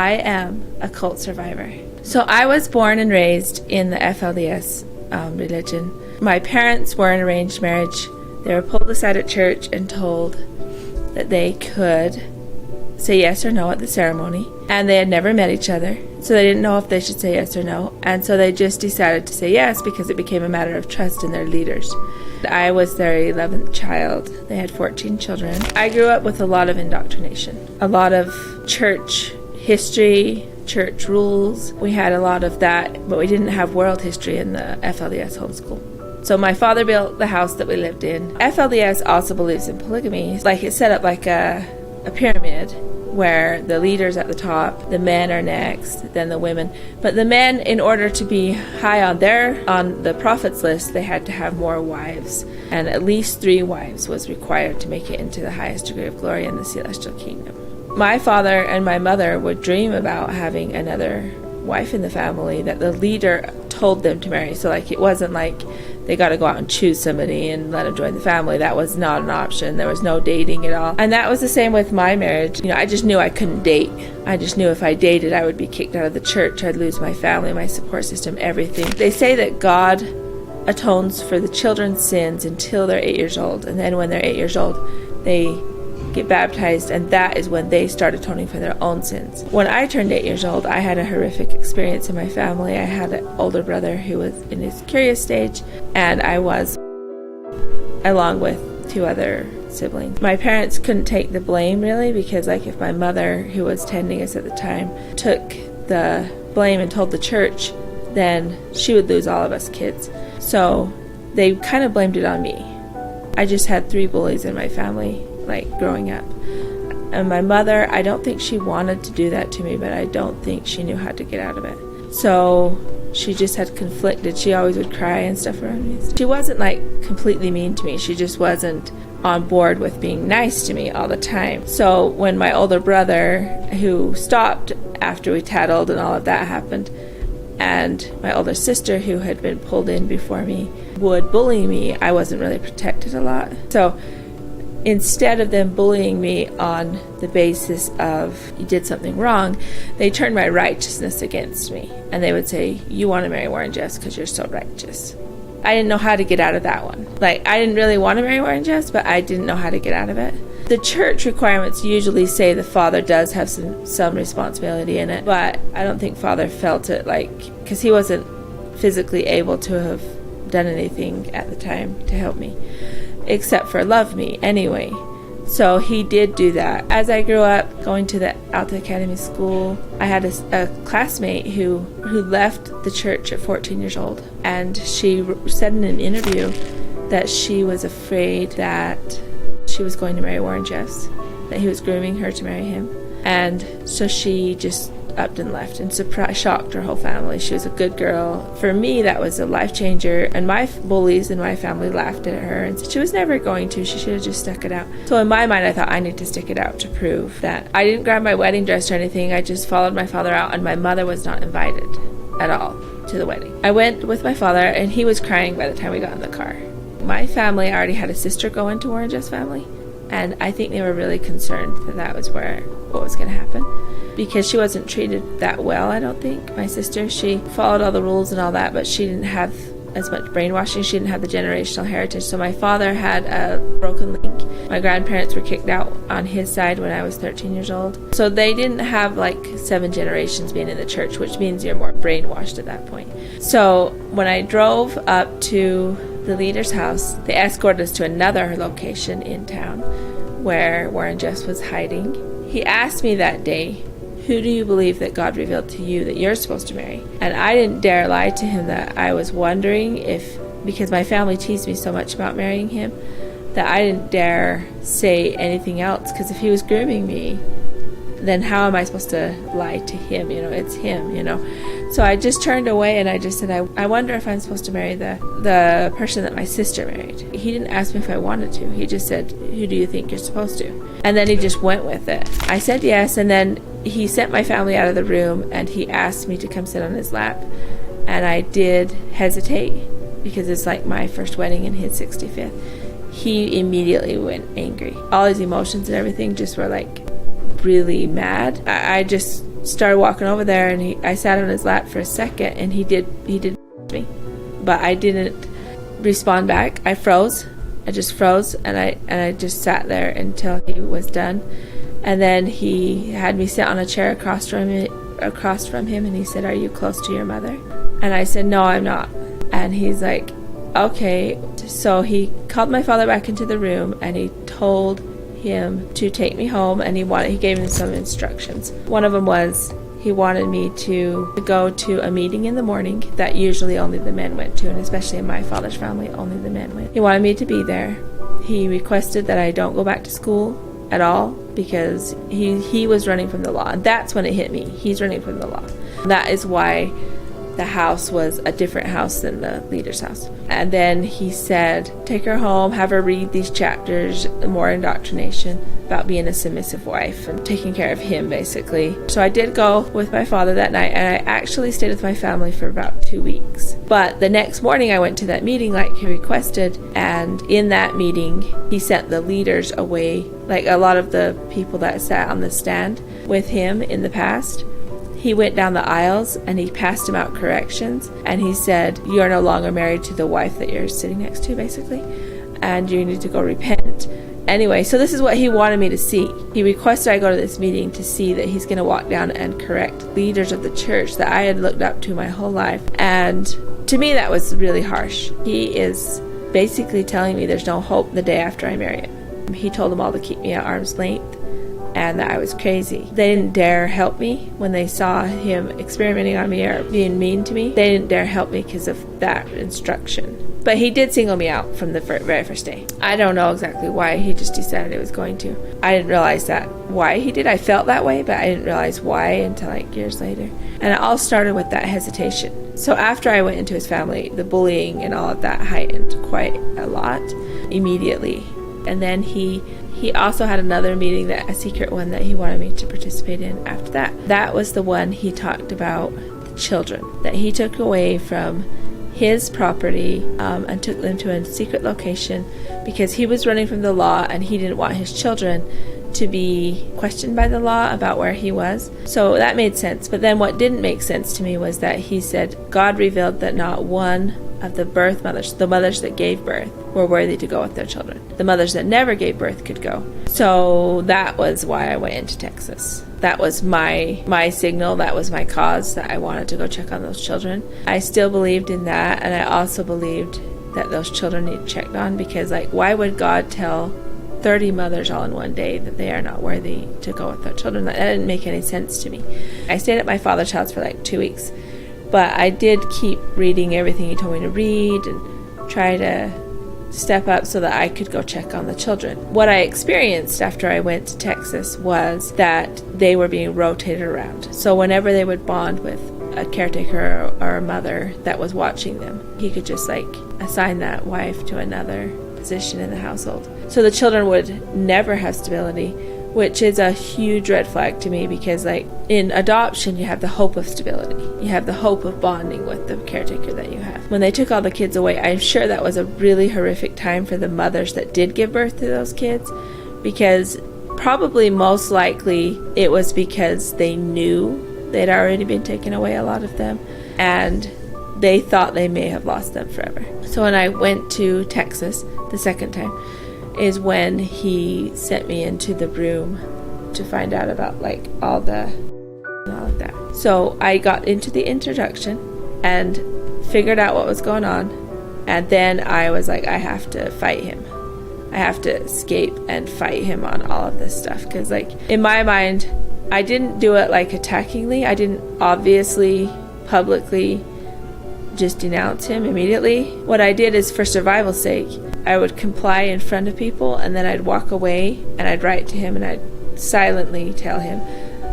I am a cult survivor. So I was born and raised in the FLDS religion. My parents were in arranged marriage. They were pulled aside at church and told that they could say yes or no at the ceremony. And they had never met each other, so they didn't know if they should say yes or no. And so they just decided to say yes because it became a matter of trust in their leaders. I was their 11th child. They had 14 children. I grew up with a lot of indoctrination, a lot of church history, church rules. We had a lot of that, but we didn't have world history in the FLDS homeschool. So my father built the house that we lived in. FLDS also believes in polygamy. Like, it's set up like a pyramid where the leaders at the top, the men are next, then the women. But the men, in order to be high on the prophet's list, they had to have more wives. And at least 3 wives was required to make it into the highest degree of glory in the celestial kingdom. My father and my mother would dream about having another wife in the family that the leader told them to marry. So like, it wasn't like they got to go out and choose somebody and let them join the family. That was not an option. There was no dating at all. And that was the same with my marriage. I just knew I couldn't date. I just knew if I dated, I would be kicked out of the church. I'd lose my family, my support system, everything. They say that God atones for the children's sins until they're 8 years old. And then when they're 8 years old, they get baptized, and that is when they start atoning for their own sins. When I turned 8 years old, I had a horrific experience in my family. I had an older brother who was in his curious stage, and I was, along with 2 other siblings. My parents couldn't take the blame, really, because like, if my mother, who was tending us at the time, took the blame and told the church, then she would lose all of us kids. So they kind of blamed it on me. I just had 3 bullies in my family, like, growing up. And my mother, I don't think she wanted to do that to me, but I don't think she knew how to get out of it. So she just had conflicted. She always would cry and stuff around me. She wasn't like completely mean to me. She just wasn't on board with being nice to me all the time. So when my older brother, who stopped after we tattled and all of that happened, and my older sister, who had been pulled in before me, would bully me, I wasn't really protected a lot. So instead of them bullying me on the basis of you did something wrong, they turned my righteousness against me. And they would say, you want to marry Warren Jess because you're so righteous. I didn't know how to get out of that one. Like, I didn't really want to marry Warren Jess, but I didn't know how to get out of it. The church requirements usually say the father does have some responsibility in it, but I don't think father felt it, like, because he wasn't physically able to have done anything at the time to help me, except for love me anyway. So he did do that. As I grew up going to the Alta Academy school, I had a classmate who left the church at 14 years old. And she said in an interview that she was afraid that she was going to marry Warren Jeffs, that he was grooming her to marry him. And so she just upped and left and shocked her whole family. She was a good girl. For me, that was a life changer, and my bullies in my family laughed at her and said she was never going to. She should have just stuck it out. So in my mind, I thought I need to stick it out to prove that. I didn't grab my wedding dress or anything. I just followed my father out, and my mother was not invited at all to the wedding. I went with my father, and he was crying by the time we got in the car. My family already had a sister go into Warren Jeff's family, and I think they were really concerned that was what was going to happen, because she wasn't treated that well, I don't think. My sister, she followed all the rules and all that, but she didn't have as much brainwashing. She didn't have the generational heritage. So my father had a broken link. My grandparents were kicked out on his side when I was 13 years old. So they didn't have like 7 generations being in the church, which means you're more brainwashed at that point. So when I drove up to the leader's house, they escorted us to another location in town where Warren Jeffs was hiding. He asked me that day, who do you believe that God revealed to you that you're supposed to marry? And I didn't dare lie to him that I was wondering if, because my family teased me so much about marrying him, that I didn't dare say anything else, because if he was grooming me, then how am I supposed to lie to him? It's him, So I just turned away and I just said, I wonder if I'm supposed to marry the person that my sister married. He didn't ask me if I wanted to. He just said, who do you think you're supposed to? And then he just went with it. I said yes, and then he sent my family out of the room and he asked me to come sit on his lap. And I did hesitate because it's like my first wedding and his 65th. He immediately went angry. All his emotions and everything just were like really mad. I just started walking over there, and I sat on his lap for a second, and he did me, but I didn't respond back. I froze. I just froze, and I just sat there until he was done. And then he had me sit on a chair across from him, and he said, "Are you close to your mother?" And I said, "No, I'm not." And he's like, "Okay." So he called my father back into the room, and he told him to take me home, and he gave him some instructions. One of them was he wanted me to go to a meeting in the morning that usually only the men went to, and especially in my father's family, only the men went. He wanted me to be there. He requested that I don't go back to school at all because he was running from the law. And that's when it hit me. He's running from the law. That is why the house was a different house than the leader's house. And then he said, take her home, have her read these chapters, more indoctrination about being a submissive wife and taking care of him, basically. So I did go with my father that night, and I actually stayed with my family for about 2 weeks. But the next morning I went to that meeting like he requested, and in that meeting he sent the leaders away, like a lot of the people that sat on the stand with him in the past. He went down the aisles and he passed him out corrections, and he said, "You are no longer married to the wife that you're sitting next to, basically, and you need to go repent." Anyway, so this is what he wanted me to see. He requested I go to this meeting to see that he's going to walk down and correct leaders of the church that I had looked up to my whole life. And to me, that was really harsh. He is basically telling me there's no hope the day after I marry him. He told them all to keep me at arm's length, and that I was crazy. They didn't dare help me when they saw him experimenting on me or being mean to me. They didn't dare help me because of that instruction. But he did single me out from the very first day. I don't know exactly why. He just decided it was going to. I didn't realize that why he did. I felt that way, but I didn't realize why until like years later. And it all started with that hesitation. So after I went into his family, the bullying and all of that heightened quite a lot immediately. And then he also had another meeting, a secret one that he wanted me to participate in after that. That was the one he talked about the children, that he took away from his property and took them to a secret location because he was running from the law and he didn't want his children to be questioned by the law about where he was. So that made sense. But then what didn't make sense to me was that he said God revealed that not one of the birth mothers, the mothers that gave birth, were worthy to go with their children. The mothers that never gave birth could go. So that was why I went into Texas. That was my signal. That was my cause, that I wanted to go check on those children. I still believed in that, and I also believed that those children need checked on, because like, why would God tell 30 mothers all in one day that they are not worthy to go with their children? That didn't make any sense to me. I stayed at my father's house for like 2 weeks, but I did keep reading everything he told me to read and try to step up so that I could go check on the children. What I experienced after I went to Texas was that they were being rotated around. So whenever they would bond with a caretaker or a mother that was watching them, he could just like assign that wife to another position in the household. So the children would never have stability, which is a huge red flag to me, because like in adoption you have the hope of stability, you have the hope of bonding with the caretaker that you have. When they took all the kids away, I'm sure that was a really horrific time for the mothers that did give birth to those kids, because probably most likely it was because they knew they'd already been taken away, a lot of them, and they thought they may have lost them forever. So when I went to Texas the second time is when he sent me into the room to find out about like all of that. So I got into the introduction and figured out what was going on, and then I was like, I have to fight him. I have to escape and fight him on all of this stuff, because like in my mind I didn't do it like attackingly. I didn't obviously publicly just denounce him immediately. What I did is, for survival's sake, I would comply in front of people, and then I'd walk away and I'd write to him and I'd silently tell him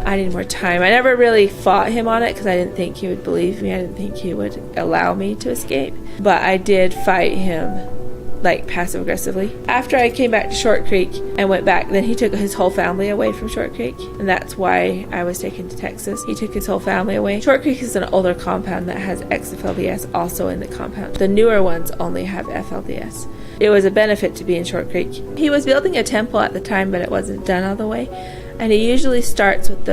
I need more time. I never really fought him on it because I didn't think he would believe me. I didn't think he would allow me to escape. But I did fight him like passive aggressively. After I came back to Short Creek and went back, then he took his whole family away from Short Creek, and that's why I was taken to Texas. He took his whole family away. Short Creek is an older compound that has ex-FLDS also in the compound. The newer ones only have FLDS. It was a benefit to be in Short Creek. He was building a temple at the time, but it wasn't done all the way. And he usually starts with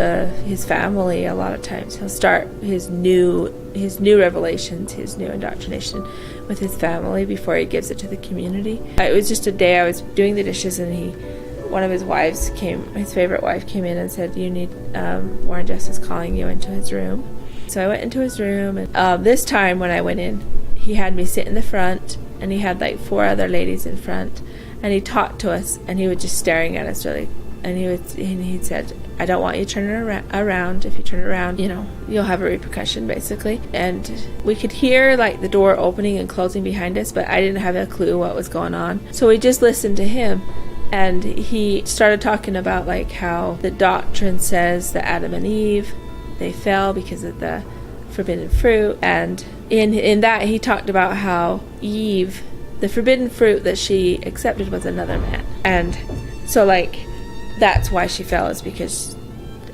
his family a lot of times. He'll start his new revelations, his new indoctrination with his family before he gives it to the community. It was just a day I was doing the dishes, and one of his favorite wife came in and said, "You need, Warren Jess is calling you into his room." So I went into his room, and this time when I went in, he had me sit in the front, and he had like 4 other ladies in front, and he talked to us, and he was just staring at us really. And he said, "I don't want you turning around. If you turn around, you'll have a repercussion, basically." And we could hear like the door opening and closing behind us, but I didn't have a clue what was going on. So we just listened to him. And he started talking about like how the doctrine says that Adam and Eve, they fell because of the forbidden fruit. And in that he talked about how Eve, the forbidden fruit that she accepted was another man. And so like, that's why she fell, is because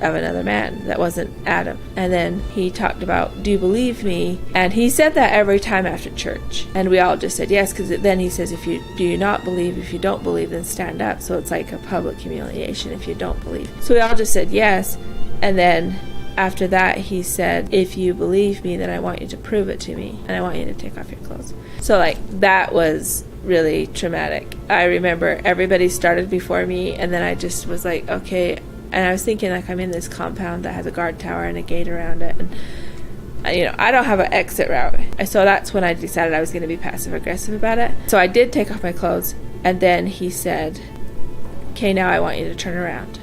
of another man that wasn't Adam. And then he talked about, "Do you believe me?" And he said that every time after church, and we all just said yes, because then he says, do you not believe? If you don't believe, then stand up. So it's like a public humiliation if you don't believe. So we all just said yes. And then after that he said, "If you believe me, then I want you to prove it to me, and I want you to take off your clothes." So like, that was really traumatic. I remember everybody started before me, and then I just was like, okay. And I was thinking like, I'm in this compound that has a guard tower and a gate around it, and I don't have an exit route. So that's when I decided I was going to be passive aggressive about it. So I did take off my clothes, and then he said, "Okay, now I want you to turn around."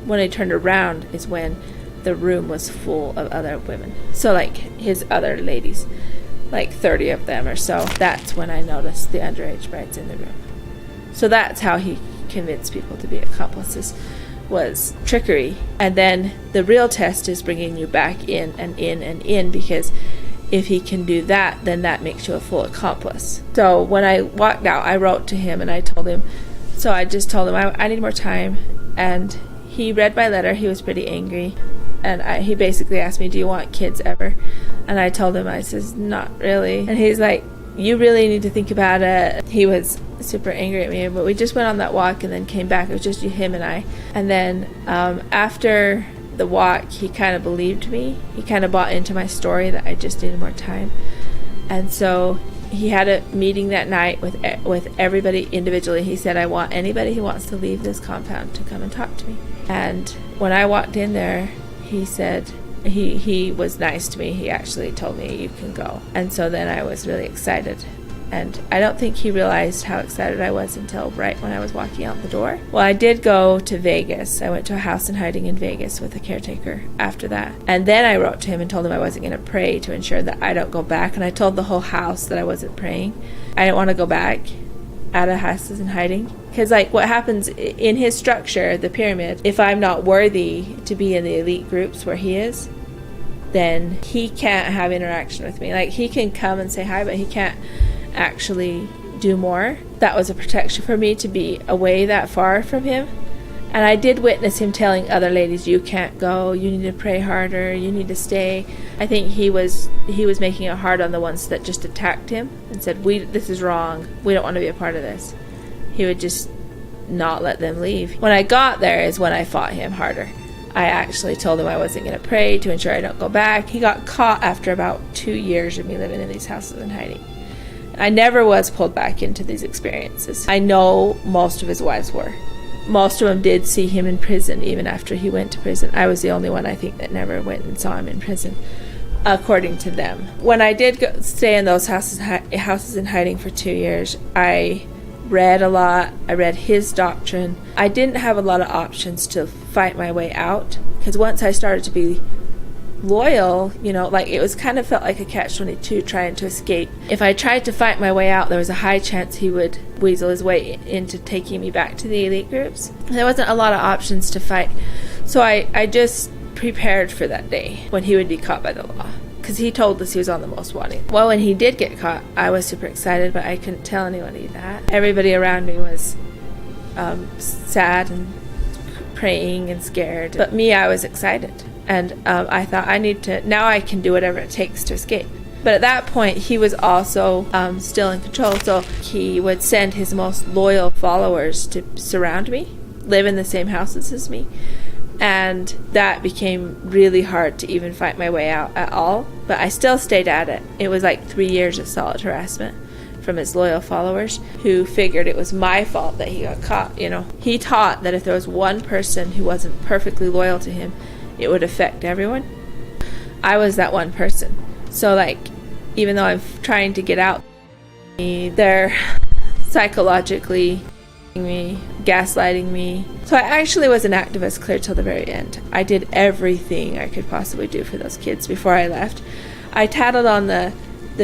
When I turned around is when the room was full of other women. So like his other ladies, like 30 of them or so. That's when I noticed the underage brides in the room. So that's how he convinced people to be accomplices, was trickery. And then the real test is bringing you back in and in and in, because if he can do that, then that makes you a full accomplice. So when I walked out, I wrote to him and I told him, I need more time. And he read my letter. He was pretty angry. And he basically asked me, "Do you want kids ever?" And I told him, I says, "Not really." And he's like, "You really need to think about it." He was super angry at me, but we just went on that walk and then came back. It was just him and I. And then after the walk, he kind of believed me. He kind of bought into my story that I just needed more time. And so he had a meeting that night with everybody individually. He said, "I want anybody who wants to leave this compound to come and talk to me." And when I walked in there, he said, he was nice to me. He actually told me, "You can go." And so then I was really excited. And I don't think he realized how excited I was until right when I was walking out the door. Well, I did go to Vegas. I went to a house in hiding in Vegas with a caretaker after that. And then I wrote to him and told him I wasn't going to pray to ensure that I don't go back. And I told the whole house that I wasn't praying. I didn't want to go back out of houses in hiding. Because like, what happens in his structure, the pyramid, if I'm not worthy to be in the elite groups where he is, then he can't have interaction with me. Like, he can come and say hi, but he can't actually do more. That was a protection for me, to be away that far from him. And I did witness him telling other ladies, "You can't go, you need to pray harder, you need to stay." I think he was making it hard on the ones that just attacked him and said, "This is wrong, we don't want to be a part of this." He would just not let them leave. When I got there is when I fought him harder. I actually told him I wasn't going to pray to ensure I don't go back. He got caught after about 2 years of me living in these houses and hiding. I never was pulled back into these experiences. I know most of his wives were. Most of them did see him in prison even after he went to prison. I was the only one, I think, that never went and saw him in prison, according to them. When I did stay in those houses in hiding for 2 years, I read a lot. I read his doctrine. I didn't have a lot of options to fight my way out, because once I started to be loyal, like, it was kind of felt like a catch-22 trying to escape. If I tried to fight my way out, there was a high chance he would weasel his way into taking me back to the elite groups. There wasn't a lot of options to fight. So I just prepared for that day when he would be caught by the law, because he told us he was on the most wanted. Well, when he did get caught, I was super excited, but I couldn't tell anybody that. Everybody around me was sad and praying and scared, but me, I was excited. And I thought, now I can do whatever it takes to escape. But at that point, he was also still in control. So he would send his most loyal followers to surround me, live in the same houses as me. And that became really hard to even fight my way out at all. But I still stayed at it. It was like 3 years of solid harassment from his loyal followers who figured it was my fault that he got caught. He taught that if there was one person who wasn't perfectly loyal to him, it would affect everyone. I was that one person. So even though I'm trying to get out, they're psychologically me, gaslighting me. So I actually was an activist clear till the very end. I did everything I could possibly do for those kids before I left. I tattled on the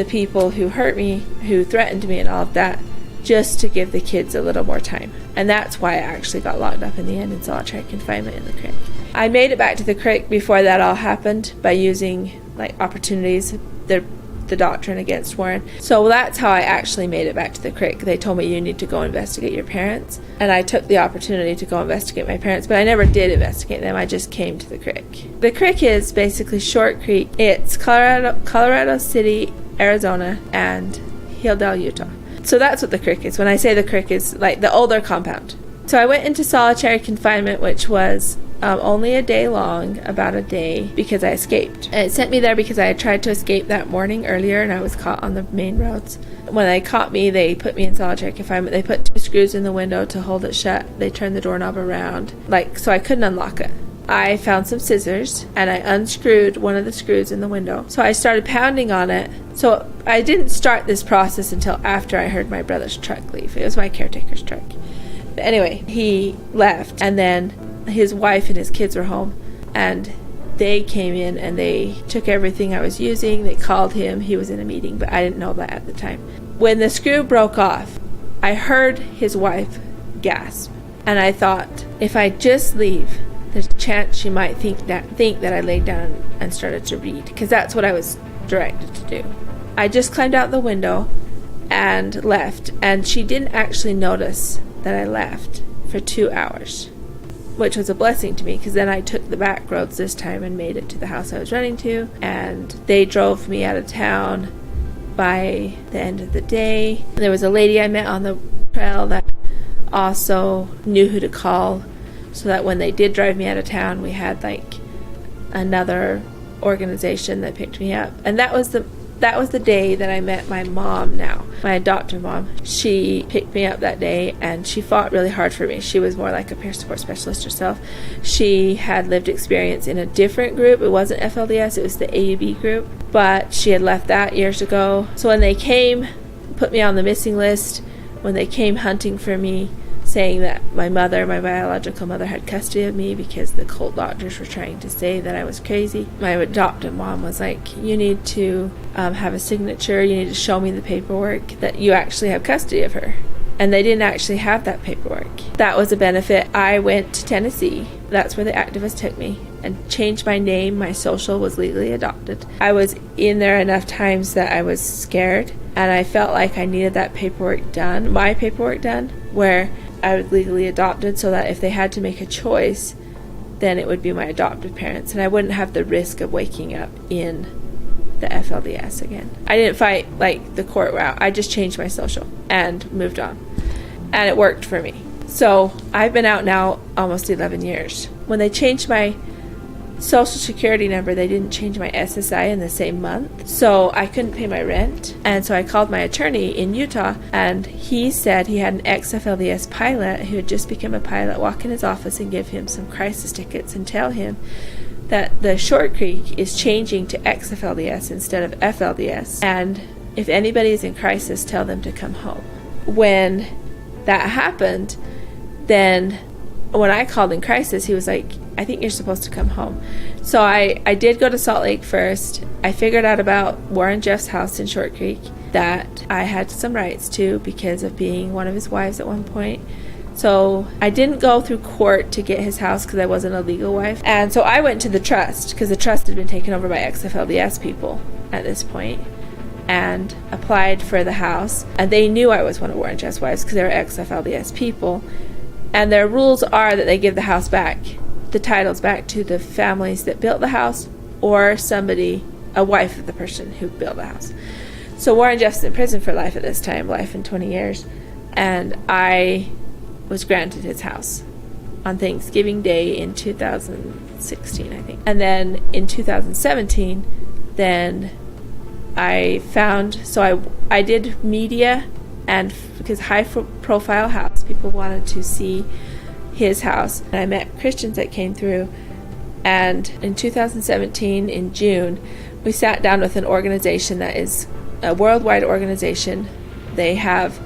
people who hurt me, who threatened me and all of that, just to give the kids a little more time. And that's why I actually got locked up in the end in solitary confinement in the creek. I made it back to the creek before that all happened by using opportunities, the doctrine against Warren. So that's how I actually made it back to the creek. They told me, you need to go investigate your parents. And I took the opportunity to go investigate my parents, but I never did investigate them. I just came to the creek. The creek is basically Short Creek. It's Colorado City, Arizona, and Hilldale, Utah. So that's what the creek is. When I say the creek is the older compound. So I went into solitary confinement, which was only a day long, about a day, because I escaped. And it sent me there because I had tried to escape that morning earlier and I was caught on the main roads. When they caught me, they put me in solitary confinement. They put 2 screws in the window to hold it shut. They turned the doorknob around, so I couldn't unlock it. I found some scissors and I unscrewed one of the screws in the window. So I started pounding on it. So I didn't start this process until after I heard my brother's truck leave. It was my caretaker's truck. But anyway, he left, and then his wife and his kids were home, and they came in and they took everything I was using. They called him. He was in a meeting, but I didn't know that at the time. When the screw broke off, I heard his wife gasp, and I thought, if I just leave, there's a chance she might think that I laid down and started to read, because that's what I was directed to do. I just climbed out the window and left, and she didn't actually notice that I left for 2 hours, which was a blessing to me, because then I took the back roads this time and made it to the house I was running to, and they drove me out of town by the end of the day. There was a lady I met on the trail that also knew who to call, so that when they did drive me out of town, we had another organization that picked me up. And that was the day that I met my mom now, my adoptive mom. She picked me up that day, and she fought really hard for me. She was more like a peer support specialist herself. She had lived experience in a different group. It wasn't FLDS, it was the AUB group, but she had left that years ago. So when they came, put me on the missing list, when they came hunting for me, saying that my biological mother, had custody of me because the cult doctors were trying to say that I was crazy, my adoptive mom was like, you need to have a signature, you need to show me the paperwork that you actually have custody of her. And they didn't actually have that paperwork. That was a benefit. I went to Tennessee. That's where the activist took me, and changed my name. My social was legally adopted. I was in there enough times that I was scared, and I felt like I needed that paperwork done, my paperwork done, where I was legally adopted, so that if they had to make a choice, then it would be my adoptive parents, and I wouldn't have the risk of waking up in the FLDS again. I didn't fight the court route. I just changed my social and moved on, and it worked for me. So I've been out now almost 11 years. When they changed my social security number, they didn't change my SSI in the same month, so I couldn't pay my rent. And so I called my attorney in Utah, and he said he had an ex-FLDS pilot who had just become a pilot walk in his office and give him some crisis tickets and tell him that the Short Creek is changing to ex-FLDS instead of FLDS, and if anybody is in crisis, tell them to come home. When that happened, then when I called in crisis, he was like, I think you're supposed to come home. So I did go to Salt Lake first. I figured out about Warren Jeff's house in Short Creek that I had some rights to because of being one of his wives at one point. So I didn't go through court to get his house because I wasn't a legal wife. And so I went to the trust, because the trust had been taken over by ex-FLDS people at this point, and applied for the house. And they knew I was one of Warren Jeff's wives because they were ex-FLDS people. And their rules are that they give the house back, the titles back, to the families that built the house, or somebody, a wife of the person who built the house. So Warren Jeff's in prison for life at this time, life in 20 years, and I was granted his house. on Thanksgiving Day in 2016, I think. And then in 2017, then I did media, and because high profile house, people wanted to see his house. And I met Christians that came through. And in 2017, in June, we sat down with an organization that is a worldwide organization. They have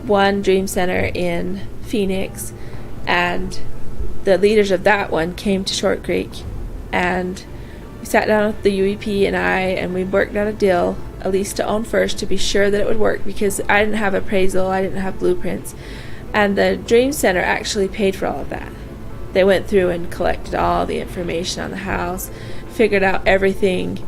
one dream center in Phoenix, and the leaders of that one came to Short Creek, and we sat down with the UEP and we worked out a deal, a lease to own first, to be sure that it would work, because I didn't have appraisal, I didn't have blueprints, and the dream center actually paid for all of that. They went through and collected all the information on the house, figured out everything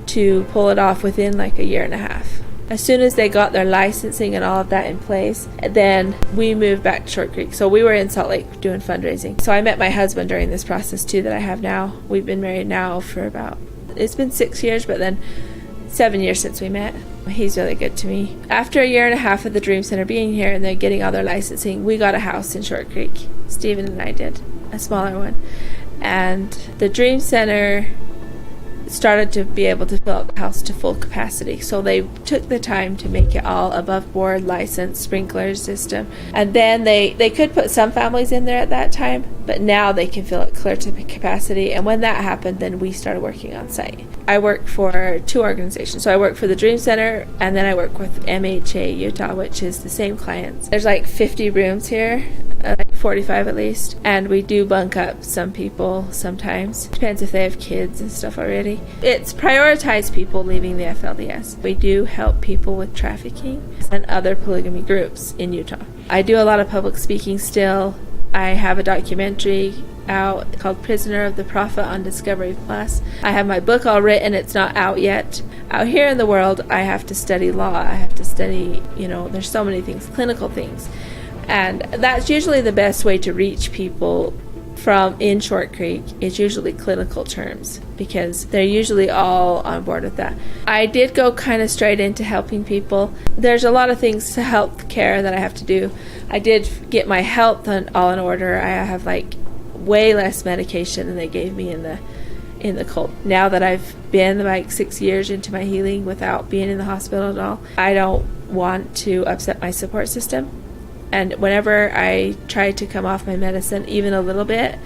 to pull it off within like a year and a half. As soon as they got their licensing and all of that in place, then we moved back to Short Creek. So we were in Salt Lake doing fundraising. So I met my husband during this process too that I have now. We've been married now for it's been 6 years, but then 7 years since we met. He's really good to me. After a year and a half of the Dream Center being here and then getting all their licensing, we got a house in Short Creek. Stephen and I did, a smaller one. And the Dream Center started to be able to fill out the house to full capacity. So they took the time to make it all above board, licensed, sprinkler system. And then they could put some families in there at that time, but now they can fill it clear to capacity. And when that happened, then we started working on site. I work for 2 organizations. So I work for the Dream Center, and then I work with MHA Utah, which is the same clients. There's like 50 rooms here, like 45 at least, and we do bunk up some people sometimes. Depends if they have kids and stuff already. It's prioritized people leaving the FLDS. We do help people with trafficking and other polygamy groups in Utah. I do a lot of public speaking still. I have a documentary out called Prisoner of the Prophet on Discovery Plus. I have my book all written. It's not out yet. Out here in the world, I have to study law. I have to study, there's so many things, clinical things. And that's usually the best way to reach people from in Short Creek. Is usually clinical terms, because they're usually all on board with that. I did go kind of straight into helping people. There's a lot of things to health care that I have to do. I did get my health all in order. I have like way less medication than they gave me in the cold. Now that I've been like 6 years into my healing without being in the hospital at all, I don't want to upset my support system. And whenever I try to come off my medicine, even a little bit,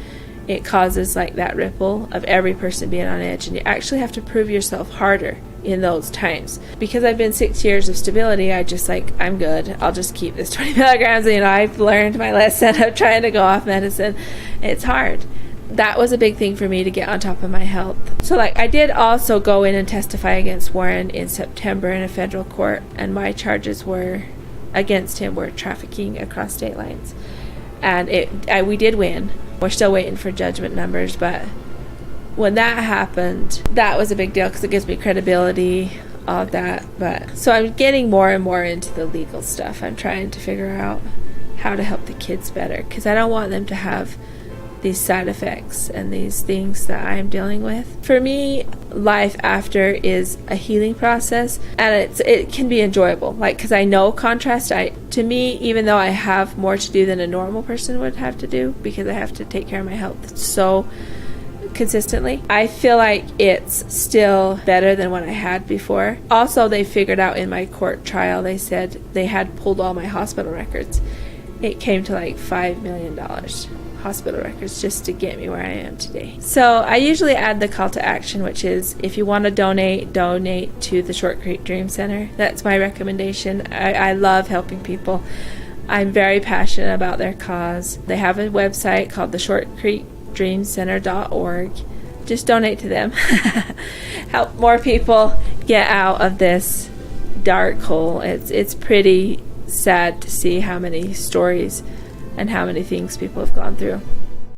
it causes like that ripple of every person being on edge. And you actually have to prove yourself harder in those times. Because I've been 6 years of stability, I'm good. I'll just keep this 20 milligrams. I've learned my lesson of trying to go off medicine. It's hard. That was a big thing for me to get on top of my health. So I did also go in and testify against Warren in September in a federal court. And my charges against him were trafficking across state lines, and we did win. We're still waiting for judgment numbers, but when that happened, that was a big deal because it gives me credibility, all of that. But so I'm getting more and more into the legal stuff. I'm trying to figure out how to help the kids better, because I don't want them to have these side effects and these things that I'm dealing with. For me, life after is a healing process, and it can be enjoyable. Because I know contrast. To me, even though I have more to do than a normal person would have to do, because I have to take care of my health so consistently, I feel like it's still better than what I had before. Also, they figured out in my court trial, they said they had pulled all my hospital records. It came to like $5 million. Hospital records just to get me where I am today. So I usually add the call to action, which is if you want to donate to the Short Creek Dream Center. That's my recommendation. I love helping people. I'm very passionate about their cause. They have a website called the shortcreekdreamcenter.org. Just donate to them. Help more people get out of this dark hole. It's pretty sad to see how many stories and how many things people have gone through.